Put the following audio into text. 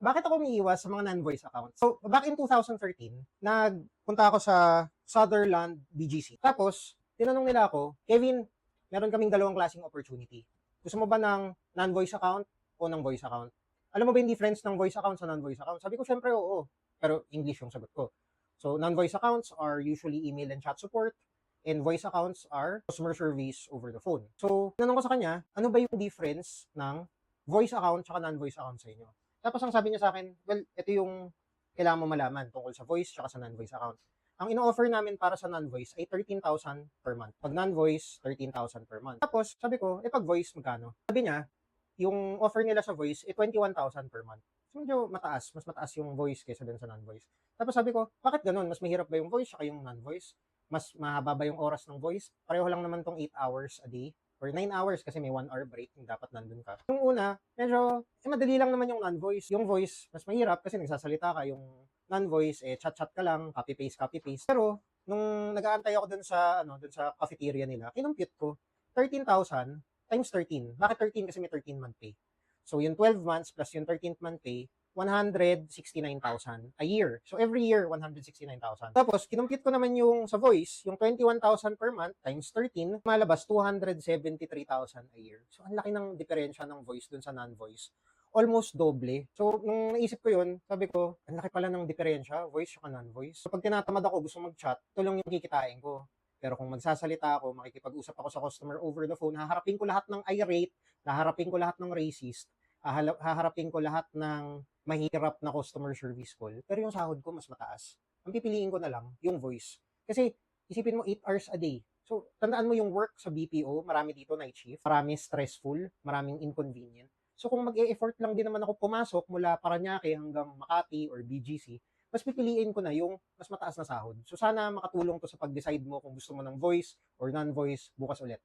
Bakit ako umiiwas sa mga non-voice accounts? So, back in 2013, nagpunta ako sa Sutherland BGC. Tapos, tinanong nila ako, Kevin, meron kaming dalawang klaseng opportunity. Gusto mo ba ng non-voice account o ng voice account? Alam mo ba yung difference ng voice account sa non-voice account? Sabi ko, syempre, oo. Pero English yung sagot ko. So, non-voice accounts are usually email and chat support, and voice accounts are customer service over the phone. So, tinanong ko sa kanya, ano ba yung difference ng voice account at non-voice account sa inyo? Tapos ang sabi niya sa akin, well, ito yung kailangan mo malaman tungkol sa voice at sa non-voice account. Ang ino-offer namin para sa non-voice ay 13,000 per month. Pag non-voice, 13,000 per month. Tapos, sabi ko, pag voice, magkano? Sabi niya, yung offer nila sa voice, 21,000 per month. So, medyo mataas. Mas mataas yung voice kaysa dun sa non-voice. Tapos sabi ko, bakit ganun? Mas mahirap ba yung voice at yung non-voice? Mas mahaba ba yung oras ng voice? Pareho lang naman tong 8 hours a day or 9 hours kasi may 1 hour break yung dapat nandun ka. Yung una, medyo, madali lang naman yung non-voice. Yung voice, mas mahirap kasi nagsasalita ka. Yung non-voice, chat-chat ka lang, copy-paste. Pero, nung nag-aantay ako dun sa cafeteria nila, kinumpute ko, 13,000 times 13. Bakit 13? Kasi may 13-month pay. So, yung 12 months plus yung 13th month pay, 169,000 a year. So, every year, 169,000. Tapos, kinumpute ko naman yung sa voice, yung 21,000 per month times 13, malabas 273,000 a year. So, ang laki ng diferensya ng voice dun sa non-voice. Almost doble. So, nung naisip ko yun, sabi ko, ang laki pala ng diferensya, voice at non-voice. So, pag tinatamad ako, gusto mag-chat, ito lang yung kikitain ko. Pero kung magsasalita ako, makikipag-usap ako sa customer over the phone, haharapin ko lahat ng irate, haharapin ko lahat ng racist, haharapin ko lahat ng mahirap na customer service call, pero yung sahod ko mas mataas. Ang pipiliin ko na lang, yung voice. Kasi, isipin mo 8 hours a day. So, tandaan mo yung work sa BPO, marami dito night shift, marami stressful, maraming inconvenient. So, kung mag-e-effort lang din naman ako pumasok mula Parañaque hanggang Makati or BGC, mas pipiliin ko na yung mas mataas na sahod. So, sana makatulong to sa pag-decide mo kung gusto mo ng voice or non-voice bukas ulit.